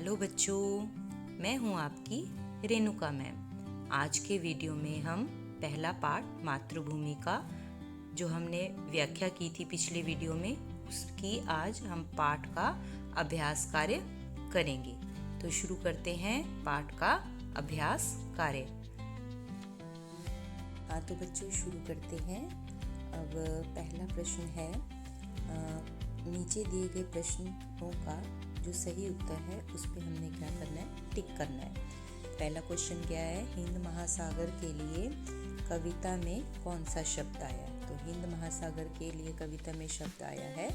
Hello बच्चों, मैं हूं आपकी रेणुका मैम। आज के वीडियो में हम पहला पाठ मातृभूमि का जो हमने व्याख्या की थी पिछले वीडियो में, उसकी आज हम पाठ का अभ्यास कार्य करेंगे। तो शुरू करते हैं पाठ का अभ्यास कार्य। हाँ तो बच्चों शुरू करते हैं। अब पहला प्रश्न है, नीचे दिए गए प्रश्नों का जो सही उत्तर है उस पे हमने क्या करना है, टिक करना है। पहला क्वेश्चन क्या है, हिंद महासागर के लिए कविता में कौन सा शब्द आया है? तो हिंद महासागर के लिए कविता में शब्द आया है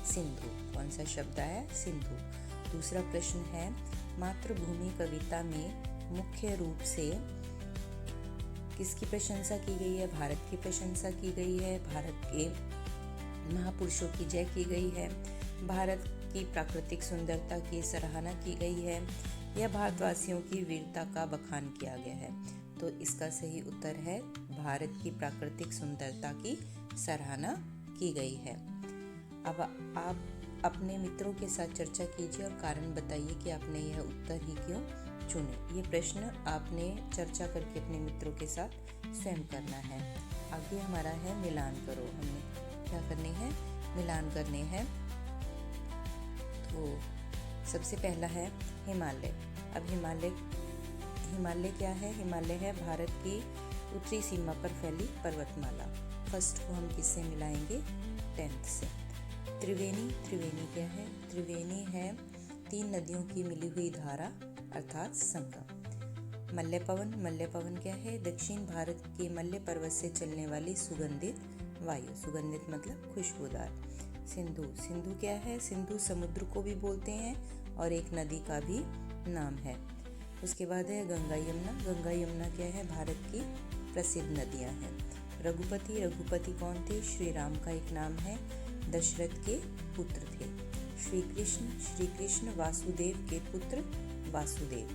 सिंधु। कौन सा शब्द आया? सिंधु। दूसरा प्रश्न है, मातृभूमि कविता में मुख्य रूप से किसकी प्रशंसा की गई है? भारत की प्रशंसा की गई है, भारत के महापुरुषों की जय की गई है, भारत की प्राकृतिक सुंदरता की सराहना की गई है, या भारतवासियों की वीरता का बखान किया गया है? तो इसका सही उत्तर है भारत की प्राकृतिक सुंदरता की सराहना की गई है। अब आप अपने मित्रों के साथ चर्चा कीजिए और कारण बताइए कि आपने यह उत्तर ही क्यों चुने। ये प्रश्न आपने चर्चा करके अपने मित्रों के साथ स्वयं करना है। आगे हमारा है मिलान करो। हमें क्या करने हैं? मिलान करने हैं। तो सबसे पहला है हिमालय। अब हिमालय क्या है? हिमालय है भारत की उत्तरी सीमा पर फैली पर्वतमाला। फर्स्ट को हम किससे मिलाएंगे? 10th से। त्रिवेणी क्या है? त्रिवेणी है 3 नदियों की मिली हुई धारा अर्थात संगम। मल्य पवन क्या है? दक्षिण भारत के मल्य पर्वत से चलने वाली सुगंधित वायु। सुगंधित मतलब खुशबूदार। सिंधु क्या है? सिंधु समुद्र को भी बोलते हैं और एक नदी का भी नाम है। उसके बाद है गंगा यमुना क्या है? भारत की प्रसिद्ध नदियां हैं। रघुपति कौन थे? श्री राम का एक नाम है, दशरथ के पुत्र थे। श्री कृष्ण वासुदेव के पुत्र वासुदेव।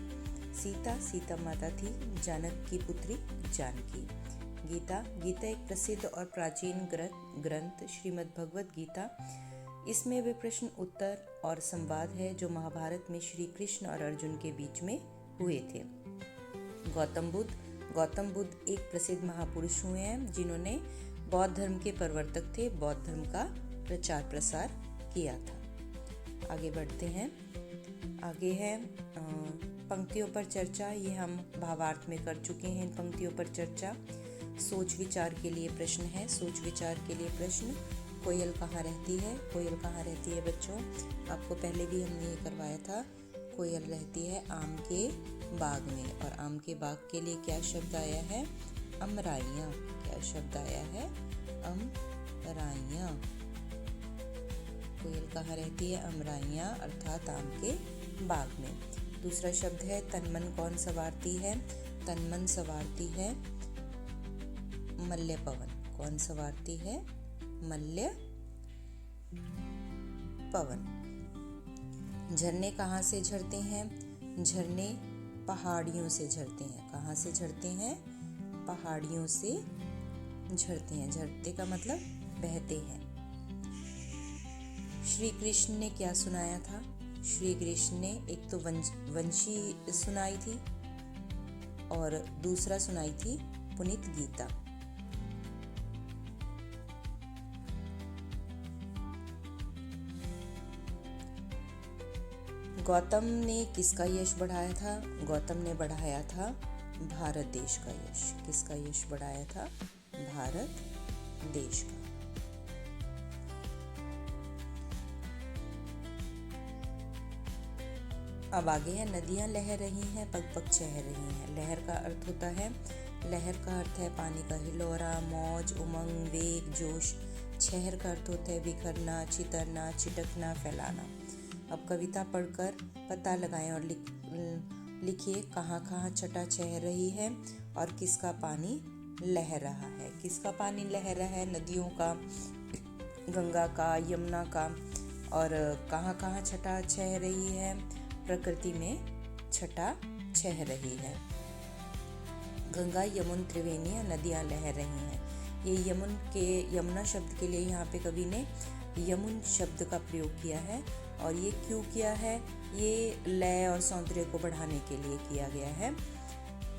सीता माता थी, जनक की पुत्री जानकी। गीता एक प्रसिद्ध और प्राचीन ग्रंथ श्रीमद् भगवत गीता। इसमें वे प्रश्न उत्तर और संवाद है जो महाभारत में श्री कृष्ण और अर्जुन के बीच में हुए थे। गौतम बुद्ध एक प्रसिद्ध महापुरुष हुए हैं जिन्होंने बौद्ध धर्म के प्रवर्तक थे, बौद्ध धर्म का प्रचार प्रसार किया था। आगे बढ़ते हैं। आगे है पंक्तियों पर चर्चा। ये हम भावार्थ में कर चुके हैं इन पंक्तियों पर चर्चा। सोच विचार के लिए प्रश्न है। सोच विचार के लिए प्रश्न, कोयल कहाँ रहती है? कोयल कहाँ रहती है बच्चों? आपको पहले भी हमने ये करवाया था। कोयल रहती है आम के बाग में। और आम के बाग के लिए क्या शब्द आया है? अमराइयाँ। क्या शब्द आया है? अमराइयाँ। कोयल कहाँ रहती है? अमराइयाँ अर्थात आम के बाग में। दूसरा शब्द है तनमन कौन संवारती है? तनमन संवारती है मल्य पवन। कौन संवारती है? मल्य पवन। झरने कहाँ से झरते हैं? झरने पहाड़ियों से झरते हैं। कहाँ से झरते हैं? पहाड़ियों से झरते हैं। झरते का मतलब बहते हैं। श्री कृष्ण ने क्या सुनाया था? श्री कृष्ण ने एक तो वंशी सुनाई थी और दूसरा सुनाई थी पुनीत गीता। गौतम ने किसका यश बढ़ाया था? गौतम ने बढ़ाया था भारत देश का यश। किसका यश बढ़ाया था? भारत देश का। अब आगे है नदियां लह रही हैं, पग पग चह रही हैं। लहर का अर्थ होता है, लहर का अर्थ है पानी का हिलोरा, मौज, उमंग, वेग, जोश। छहर का अर्थ होता है बिखरना, चितरना, चिटकना, फैलाना। अब कविता पढ़कर पता लगाएं और लिखिए कहाँ कहाँ छटा चह रही है और किसका पानी लह रहा है। किसका पानी लह रहा है? नदियों का, गंगा का, यमुना का। और कहाँ कहाँ छटा चह रही है? प्रकृति में छटा चह रही है। गंगा, यमुन, त्रिवेणी नदियाँ लह रही हैं। ये यमुना शब्द के लिए यहाँ पे कवि ने यमुन शब्द का प्रयोग किया है और ये क्यों किया है? ये लय और सौंदर्य को बढ़ाने के लिए किया गया है।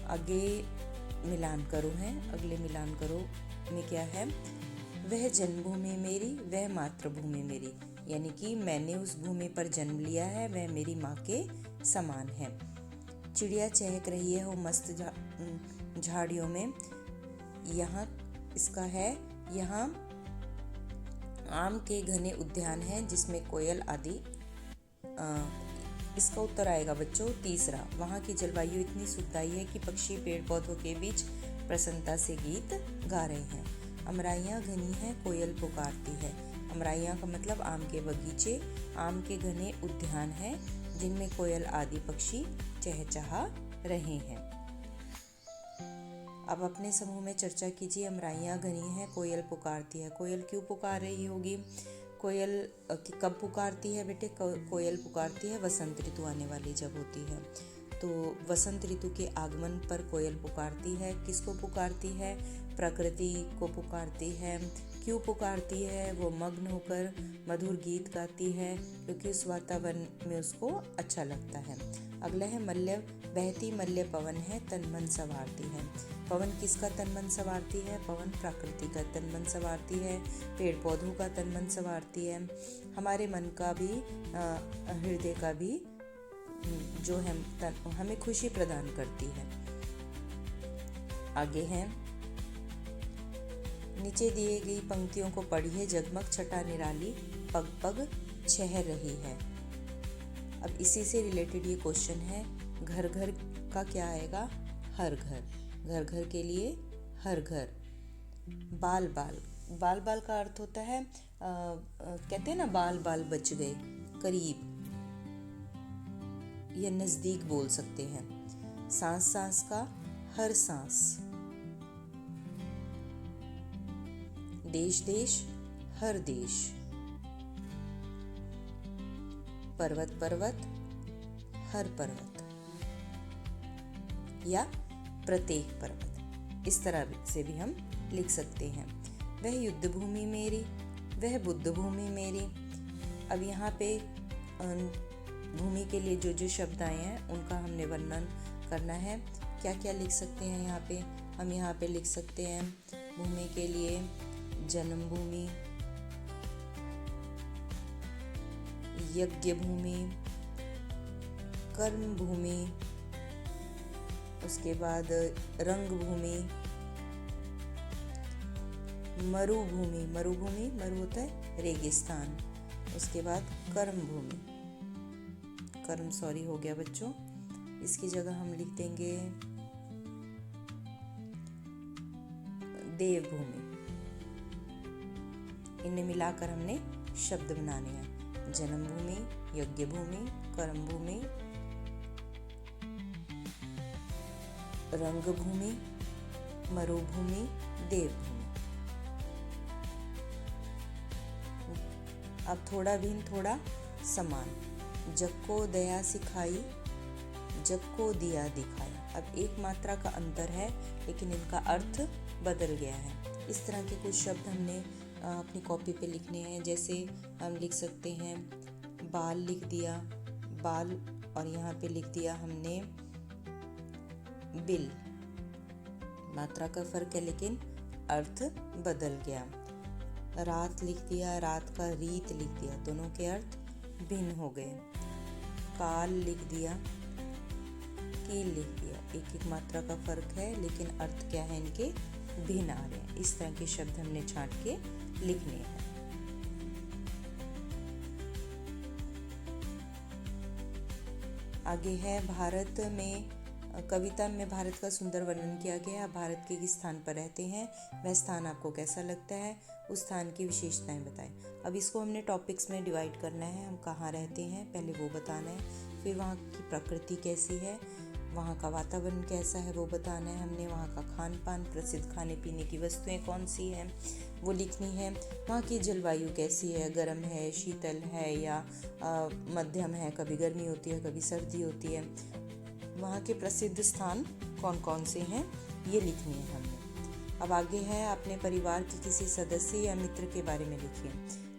आगे मिलान करो है, अगले मिलान करो में क्या है? वह जन्मभूमि मेरी, वह मातृभूमि मेरी, यानी कि मैंने उस भूमि पर जन्म लिया है, वह मेरी माँ के समान है। चिड़िया चहक रही है वो मस्त झाड़ियों में। यहाँ इसका है, यहाँ आम के घने उद्यान हैं जिसमें कोयल आदि। इसका उत्तर आएगा बच्चों तीसरा। वहाँ की जलवायु इतनी सुखदायी है कि पक्षी पेड़ पौधों के बीच प्रसन्नता से गीत गा रहे हैं। अमराइयाँ घनी हैं, कोयल पुकारती है। अमराइयाँ का मतलब आम के बगीचे, आम के घने उद्यान हैं जिनमें कोयल आदि पक्षी चहचहा रहे हैं। अब अपने समूह में चर्चा कीजिए। अमराइयाँ घनी हैं, कोयल पुकारती है। कोयल क्यों पुकार रही होगी? कोयल कब पुकारती है बेटे? कोयल पुकारती है वसंत ऋतु आने वाली जब होती है, तो वसंत ऋतु के आगमन पर कोयल पुकारती है। किसको पुकारती है? प्रकृति को पुकारती है। क्यों पुकारती है? वो मग्न होकर मधुर गीत गाती है क्योंकि उस वातावरण में उसको अच्छा लगता है। अगला है मल्य। बहती मल्य पवन है, तन मन संवारती है। पवन किसका तन मन संवारती है? पवन प्रकृति का तन मन संवारती है, पेड़ पौधों का तन मन संवारती है, हमारे मन का भी, हृदय का भी जो है हमें खुशी प्रदान करती है। आगे है, नीचे दिए गई पंक्तियों को पढ़िए। जगमग छटा निराली, पग पग छह रही है। अब इसी से रिलेटेड ये क्वेश्चन है। घर घर का क्या आएगा? हर घर। घर घर के लिए हर घर। बाल बाल। बाल बाल का अर्थ होता है कहते हैं ना, बाल बाल बच गए, करीब या नजदीक बोल सकते हैं। सांस सांस का हर सांस। देश देश हर देश। पर्वत पर्वत हर पर्वत या प्रत्येक पर्वत। इस तरह से भी हम लिख सकते हैं। वह युद्ध भूमि मेरी, वह बुद्ध भूमि मेरी। अब यहाँ पे भूमि के लिए जो जो शब्द आए हैं उनका हमने वर्णन करना है। क्या क्या लिख सकते हैं यहाँ पे? हम यहाँ पे लिख सकते हैं भूमि के लिए जन्मभूमि, यज्ञ भूमि, कर्म भूमि, उसके बाद रंग भूमि, मरुभूमि। मरुभूमि, मरु होता है रेगिस्तान। उसके बाद कर्म भूमि, कर्म सॉरी हो गया बच्चों, इसकी जगह हम लिख देंगे देवभूमि। इन्हें मिलाकर हमने शब्द बनाने हैं। जन्मभूमि, यज्ञ भूमि, कर्म भूमि, रंग भूमि, मरुभूमि, देवभूमि। अब थोड़ा भिन्न थोड़ा समान। जग को दया सिखाई, जग को दिया दिखाया। अब एक मात्रा का अंतर है लेकिन इनका अर्थ बदल गया है। इस तरह के कुछ शब्द हमने अपनी कॉपी पे लिखने हैं। जैसे हम लिख सकते हैं बाल, लिख दिया बाल, और यहाँ पे लिख दिया हमने बिल। मात्रा का फर्क है लेकिन अर्थ बदल गया। रात लिख दिया, रात का रीत लिख दिया, दोनों के अर्थ भिन्न हो गए। काल लिख दिया, कील लिख दिया, एक एक मात्रा का फर्क है लेकिन अर्थ क्या है इनके भिन्न आ रहे हैं। इस तरह के शब्द हमने छांट के लिखने हैं। आगे है भारत में, कविता में भारत का सुंदर वर्णन किया गया है। भारत के किस स्थान पर रहते हैं, वह स्थान आपको कैसा लगता है, उस स्थान की विशेषताएं बताएं। अब इसको हमने टॉपिक्स में डिवाइड करना है। हम कहाँ रहते हैं पहले वो बताना है, फिर वहाँ की प्रकृति कैसी है, वहाँ का वातावरण कैसा है वो बताना है हमने। वहाँ का खान पान, प्रसिद्ध खाने पीने की वस्तुएं कौन सी हैं वो लिखनी है। वहाँ की जलवायु कैसी है, गर्म है, शीतल है या मध्यम है, कभी गर्मी होती है कभी सर्दी होती है। वहाँ के प्रसिद्ध स्थान कौन कौन से हैं ये लिखनी है हमने। अब आगे है अपने परिवार के किसी सदस्य या मित्र के बारे में लिखिए।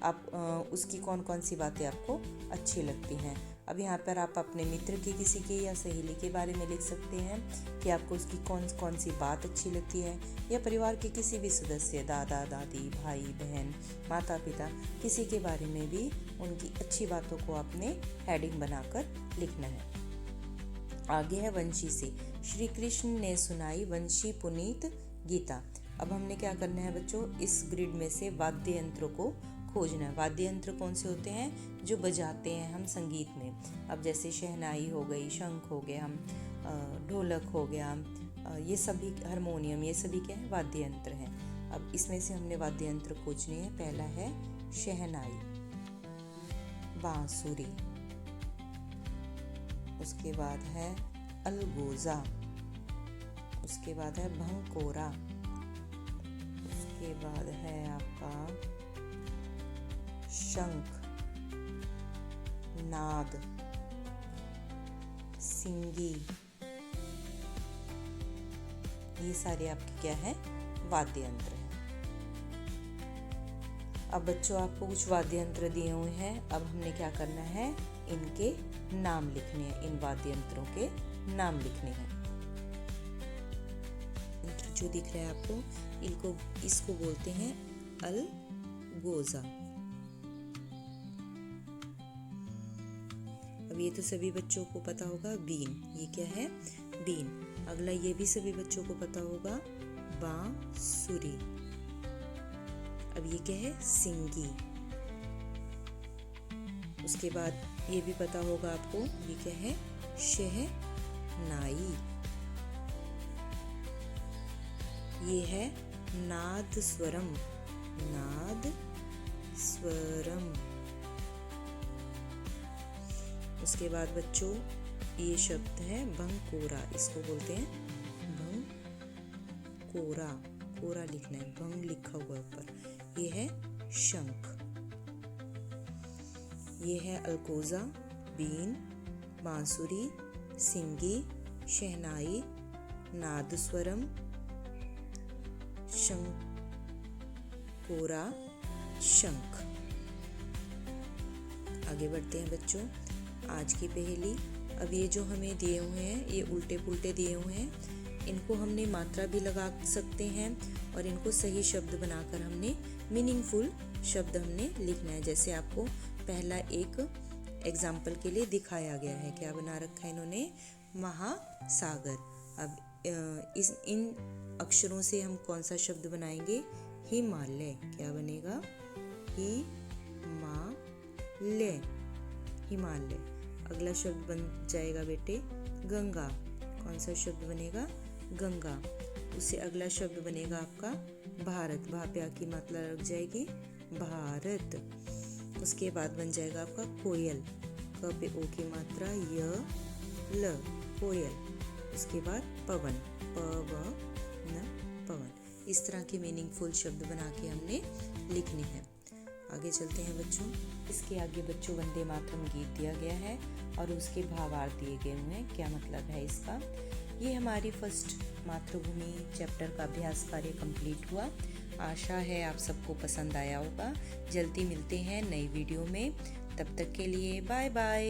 आप उसकी कौन कौन सी बातें आपको अच्छी लगती हैं। अब यहाँ पर आप अपने मित्र की, किसी के या सहेली के बारे में लिख सकते हैं कि आपको उसकी कौन कौन सी बात अच्छी लगती है, या परिवार के किसी भी सदस्य, दादा दादी, भाई बहन, माता पिता, किसी के बारे में भी उनकी अच्छी बातों को आपने हेडिंग बनाकर लिखना है। आगे है वंशी से। श्री कृष्ण ने सुनाई वंशी पुनीत गीता। अब हमने क्या करना है बच्चों, इस ग्रिड में से वाद्य यंत्रों को खोजना है। वाद्य यंत्र कौन से होते हैं, जो बजाते हैं हम संगीत में। अब जैसे शहनाई हो गई, शंख हो गया, हम ढोलक हो गया, ये सभी, हारमोनियम, ये सभी क्या है, वाद्य यंत्र हैं। अब इसमें से हमने वाद्य यंत्र खोजने हैं। पहला है शहनाई, बांसुरी, उसके बाद है अलगोजा, उसके बाद है भंकोरा, उसके बाद है आपका शंख, नाद, सिंगी। ये सारे आपके क्या है, वाद्य यंत्र हैं। अब बच्चों आपको कुछ वाद्य यंत्र दिए हुए हैं। अब हमने क्या करना है, इनके नाम लिखने हैं, इन वाद्य यंत्रों के नाम लिखने हैं। यंत्र जो दिख रहा है आपको, इसको बोलते हैं अलगोजा। अब ये तो सभी बच्चों को पता होगा, बीन। ये क्या है, बीन। अगला ये भी सभी बच्चों को पता होगा, बांसुरी। अब ये क्या है, सिंगी। उसके बाद ये भी पता होगा आपको, ये क्या है, शहनाई। ये है नाद स्वरम, नाद स्वरम। उसके बाद बच्चों ये शब्द है भंकोरा, इसको बोलते हैं भंकोरा। कोरा लिखना है, भंग लिखा हुआ ऊपर। ये है शंख, ये है अलगोजा, बीन, बांसुरी, सिंगी, शहनाई, नादस्वरम, शंकोरा, शंख। आगे बढ़ते हैं बच्चों, आज की पहेली। अब ये जो हमें दिए हुए हैं, ये उल्टे पुल्टे दिए हुए हैं, इनको हमने मात्रा भी लगा सकते हैं और इनको सही शब्द बनाकर हमने मीनिंगफुल शब्द हमने लिखना है। जैसे आपको पहला एक एग्जाम्पल के लिए दिखाया गया है, क्या बना रखा है इन्होंने, महासागर। अब इन अक्षरों से हम कौन सा शब्द बनाएंगे, हिमालय। क्या बनेगा, हिमालय, हिमालय। अगला शब्द बन जाएगा बेटे गंगा। कौन सा शब्द बनेगा, गंगा। उससे अगला शब्द बनेगा आपका भारत। भा पे आ की मात्रा लग जाएगी, भारत। उसके बाद बन जाएगा आपका कोयल। क पे ओ की मात्रा य ल, कोयल। उसके बाद पवन, पवन, पवन। इस तरह के मीनिंगफुल शब्द बना के हमने लिखने हैं। आगे चलते हैं बच्चों। इसके आगे बच्चों वंदे मातरम गीत दिया गया है और उसके भावार्थ दिए गए हुए हैं। क्या मतलब है इसका। ये हमारी फर्स्ट मातृभूमि चैप्टर का अभ्यास कार्य कंप्लीट हुआ। आशा है आप सबको पसंद आया होगा। जल्दी मिलते हैं नई वीडियो में, तब तक के लिए बाय बाय।